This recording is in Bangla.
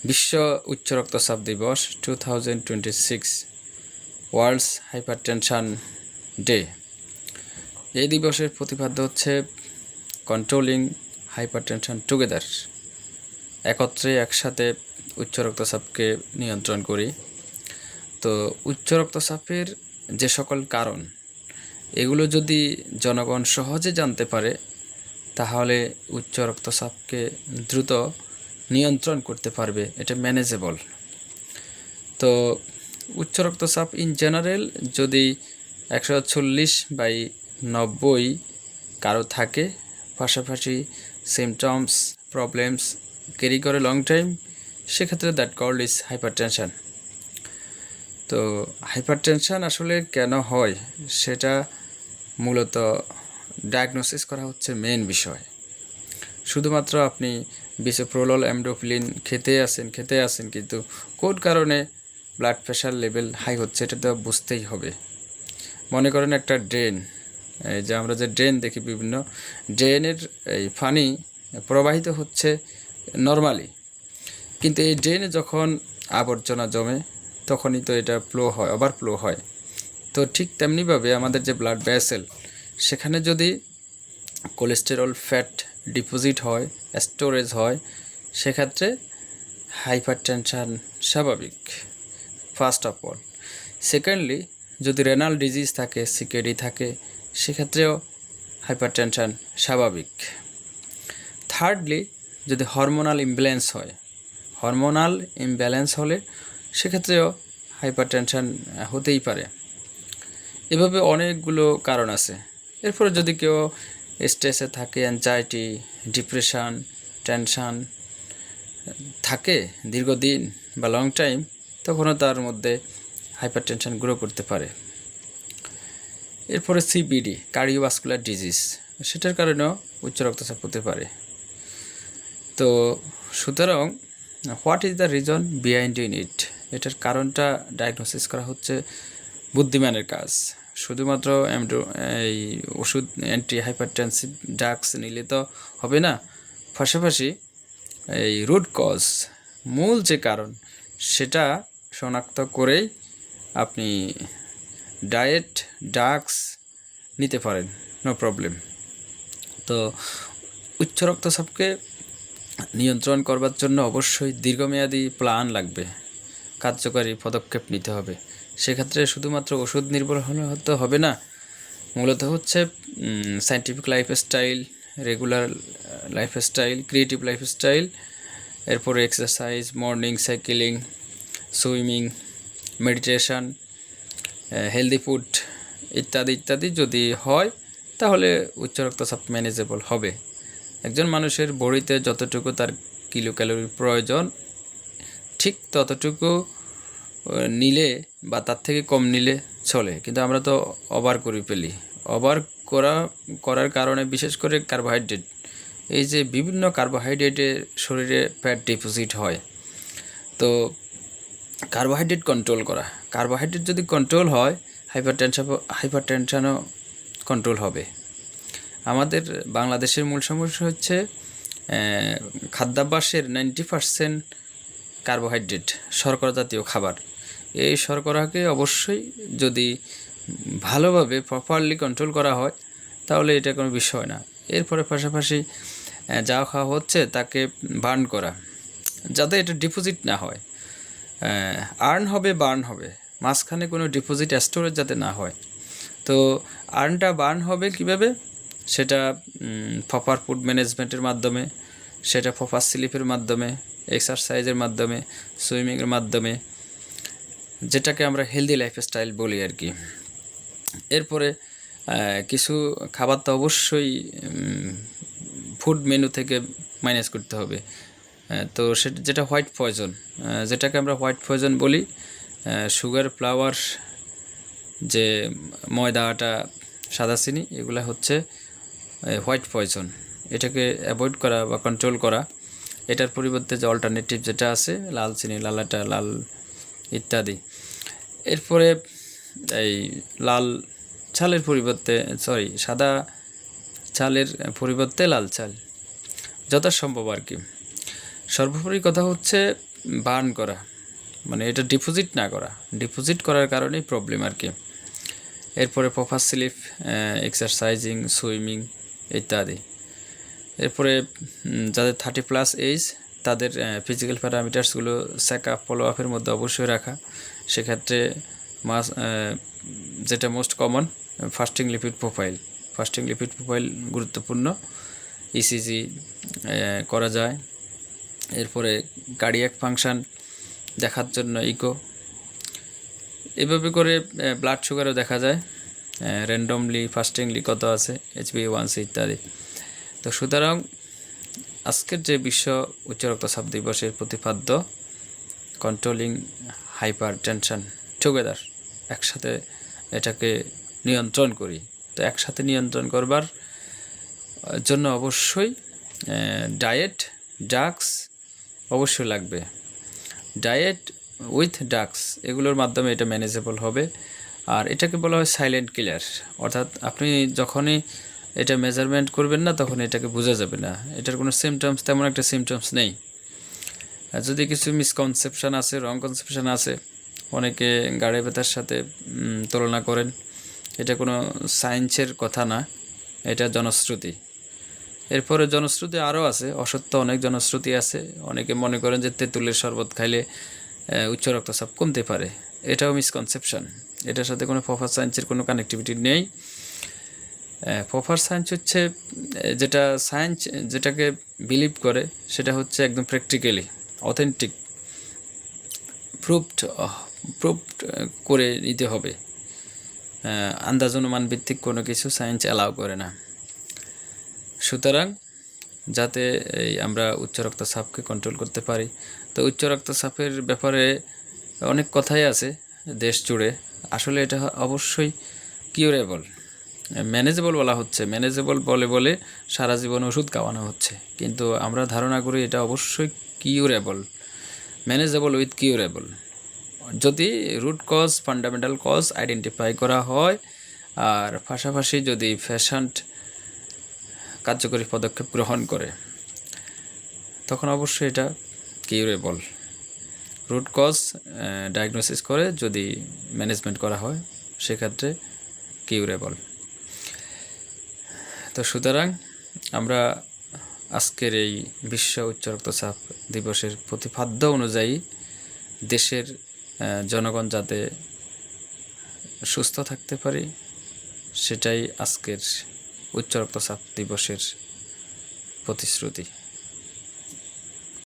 বিশ্ব উচ্চ রক্তচাপ দিবস 2026 ওয়ার্ল্ডস হাইপারটেনশন ডে। এই দিবসের প্রতিপাদ্য হচ্ছে কন্ট্রোলিং হাইপারটেনশন টুগেদার। একসাথে উচ্চ রক্তচাপকে নিয়ন্ত্রণ করি। তো উচ্চ রক্তচাপের যে সকল কারণ, এগুলো যদি জনগণ সহজে জানতে পারে, তাহলে উচ্চ রক্তচাপকে দ্রুত নিয়ন্ত্রণ করতে পারবে, এটা ম্যানেজেবল। তো উচ্চ রক্তচাপ ইন জেনারেল যদি 140/90 কারো থাকে, পাশাপাশি সিমটমস প্রবলেমস ক্যারি করে লং টাইম, সেক্ষেত্রে দ্যাট কল্ড ইজ হাইপারটেনশন। তো হাইপারটেনশন আসলে কেন হয় সেটা মূলত ডায়াগনোসিস করা হচ্ছে মেন বিষয়। শুধুমাত্র আপনি বিসোপ্রোলল অ্যামডোফিলিন খেতে আসেন কিন্তু কোন কারণে ব্লাড প্রেশার লেভেল হাই হচ্ছে এটা তো বুঝতেই হবে। মনে করেন একটা ড্রেন, এই যে আমরা যে ড্রেন দেখি, বিভিন্ন ড্রেনের এই পানি প্রবাহিত হচ্ছে নর্মালি, কিন্তু এই ড্রেনে যখন আবর্জনা জমে তখনই তো এটা ওভারফ্লো হয়। তো ঠিক তেমনিভাবে আমাদের যে ব্লাড ভেসেল, সেখানে যদি কোলেস্টেরল ফ্যাট ডিপোজিট হয়, স্টোরেজ হয়, সেক্ষেত্রে হাইপারটেনশন স্বাভাবিক, ফার্স্ট অফ অল। সেকেন্ডলি, যদি রেনাল ডিজিজ থাকে, সিকেডি থাকে, সেক্ষেত্রেও হাইপারটেনশন স্বাভাবিক। থার্ডলি, যদি হরমোনাল ইমব্যালেন্স হলে সেক্ষেত্রেও হাইপারটেনশন হতেই পারে। এভাবে অনেকগুলো কারণ আছে। এরপরে যদি কেউ স্ট্রেসে থাকে, অ্যাংজাইটি, ডিপ্রেশন, টেনশন থাকে দীর্ঘদিন বা লং টাইম, তখনও তার মধ্যে হাইপারটেনশন গ্রো করতে পারে। এরপরে সিবিডি, কার্ডিওভাস্কুলার ডিজিজ, সেটার কারণেও উচ্চ রক্তচাপ হতে পারে। তো সুতরাং what is the reason behind in it, এটার কারণটা ডায়াগনোসিস করা হচ্ছে বুদ্ধিমানের কাজ। শুধুমাত্র এই ওষুধ, অ্যান্টি হাইপারটেনসিভ ড্রাগস নিলে তো হবে না, পাশাপাশি এই রুট কজ, মূল যে কারণ, সেটা শনাক্ত করেই আপনি ডায়েট, ড্রাগস নিতে পারেন, নো প্রবলেম। তো উচ্চ রক্তচাপকে নিয়ন্ত্রণ করবার জন্য অবশ্যই দীর্ঘমেয়াদী প্ল্যান লাগবে, কার্যকরী পদক্ষেপ নিতে হবে। সেক্ষেত্রে শুধুমাত্র ওষুধ নির্ভর হতে হবে না, মূলত হচ্ছে scientific lifestyle, regular lifestyle, creative lifestyle, এরপরে exercise, morning cycling, swimming, meditation, healthy food ইত্যাদি ইত্যাদি যদি হয়, তাহলে উচ্চ রক্তচাপ ম্যানেজেবল হবে। একজন মানুষের বডিতে যতটুকু তার কিলো ক্যালোরির প্রয়োজন, ঠিক ততটুকু নিলে বা তার থেকে কম নিলে চলে, কিন্তু আমরা তো ওভার করে ফেলি। ওভার করার কারণে বিশেষ করে কার্বোহাইড্রেট, এই যে বিভিন্ন কার্বোহাইড্রেটে শরীরে ফ্যাট ডিপোজিট হয়। তো কার্বোহাইড্রেট যদি কন্ট্রোল হয়, হাইপারটেনশনও কন্ট্রোল হবে। আমাদের বাংলাদেশের মূল সমস্যা হচ্ছে খাদ্যাভ্যাসের 90% কার্বোহাইড্রেট, শর্করা জাতীয় খাবার। এই শর্করাকে অবশ্যই যদি ভালোভাবে প্রপারলি কন্ট্রোল করা হয়, তাহলে এটা কোনো বিষয় না। এরপরে পাশাপাশি যা খাওয়া হচ্ছে তাকে বার্ন করা, যাতে এটা ডিপোজিট না হয়। বার্ন হবে, মাঝখানে কোনো ডিপোজিট স্টোরেজ যাতে না হয়। তো বার্ন হবে কিভাবে, সেটা প্রপার ফুড ম্যানেজমেন্টের মাধ্যমে, সেটা প্রপার স্লিপের মাধ্যমে, এক্সারসাইজের মাধ্যমে, সুইমিংয়ের মাধ্যমে, যেটাকে আমরা হেলদি লাইফস্টাইল বলি আর কি। এরপরে কিছু খাবার তো অবশ্যই ফুড মেনু থেকে মাইনাস করতে হবে। তো যেটা হোয়াইট পয়জন, যেটাকে আমরা হোয়াইট পয়জন বলি, সুগার, ফ্লাওয়ার, যে ময়দা, আটা, সাদা চিনি, এগুলো হচ্ছে হোয়াইট পয়জন। এটাকে অ্যাভয়েড করা বা কন্ট্রোল করা। এটার পরিবর্তে যে অল্টারনেটিভ যেটা আছে, লাল চিনি, লাল আটা, লাল ইত্যাদি। এরপরে এই সাদা চালের পরিবর্তে লাল চাল যথাসম্ভব আর কি। সর্বোপরি কথা হচ্ছে বার্ন করা, মানে এটা ডিপোজিট না করা, ডিপোজিট করার কারণেই প্রবলেম আর কি। এরপরে প্রপার স্লিপ, এক্সারসাইজিং, সুইমিং ইত্যাদি। এরপরে যাদের 30+ এজ তাদের ফিজিক্যাল প্যারামিটার্সগুলো চেক আপ ফলো আপের মধ্যে অবশ্যই রাখা। সেক্ষেত্রে যেটা most common fasting lipid profile, fasting lipid profile গুরুত্বপূর্ণ, ইসিজি করা যায়। এরপরে কার্ডিয়াক ফাংশন দেখার জন্য ইকো, এভাবে করে ব্লাড সুগারও দেখা যায় র্যান্ডমলি, ফাস্টিংলি কত আছে, HbA1c ইত্যাদি। তো সুতরাং আজকের যে বিশ্ব উচ্চ রক্তচাপ দিবসের প্রতিপাদ্য কন্ট্রোলিং হাইপার টেনশন টুগেদার, একসাথে এটাকে নিয়ন্ত্রণ করি। তো একসাথে নিয়ন্ত্রণ করবার জন্য অবশ্যই ডায়েট, ড্রাগস অবশ্যই লাগবে। ডায়েট উইথ ড্রাগস এগুলোর মাধ্যমে এটা ম্যানেজেবল হবে। আর এটাকে বলা হয় সাইলেন্ট কিলার, অর্থাৎ আপনি যখনই এটা মেজারমেন্ট করবেন না তখন এটাকে বোঝা যাবে না, এটার কোনো সিমটমস, তেমন একটা সিমটমস নেই। যদি কিছু মিসকনসেপশান আছে, রং কনসেপশান আছে, অনেকে গাড়ি ব্যথার সাথে তুলনা করেন, এটা কোনো সায়েন্সের কথা না, এটা জনশ্রুতি। এরপরে জনশ্রুতি আরও আছে, অসত্য অনেক জনশ্রুতি আছে। অনেকে মনে করেন যে তেঁতুলের শরবত খাইলে উচ্চ রক্তচাপ কমতে পারে, এটাও মিসকনসেপশান, এটার সাথে কোনো প্রপার সায়েন্সের কোনো কানেক্টিভিটি নেই। প্রপার সায়েন্স হচ্ছে যেটা সায়েন্স যেটাকে বিলিভ করে সেটা হচ্ছে একদম প্র্যাকটিক্যালি অথেন্টিক প্রুভড করে নিতে হবে। আন্দাজ অনুমান ভিত্তিক কোনো কিছু সায়েন্স অ্যালাউ করে না। সুতরাং যাতে আমরা উচ্চ রক্তচাপকে কন্ট্রোল করতে পারি, তো উচ্চ রক্তচাপের ব্যাপারে অনেক কথাই আছে দেশ জুড়ে। আসলে এটা অবশ্যই কিউরেবল, ম্যানেজেবল বলা হচ্ছে, ম্যানেজেবল বলে বলে সারা জীবন ওষুধ খাওয়ানো হচ্ছে, কিন্তু আমরা ধারণা করি এটা অবশ্যই কিউরেবল, ম্যানেজেবল উইথ কিউরেবল, যদি root cause, fundamental cause identify করা হয় আর পাশাপাশি যদি পেশেন্ট কার্যকরী পদক্ষেপ গ্রহণ করে, তখন অবশ্যই এটা কিউরেবল। রুট কজ ডায়াগনোসিস করে যদি ম্যানেজমেন্ট করা হয় সেক্ষেত্রে কিউরেবল। তো সুতরাং আমরা আজকের এই বিশ্ব উচ্চ রক্তচাপ দিবসের প্রতিপাদ্য অনুযায়ী দেশের জনগণ যাতে সুস্থ থাকতে পারে সেটাই আজকের উচ্চ রক্তচাপ দিবসের প্রতিশ্রুতি।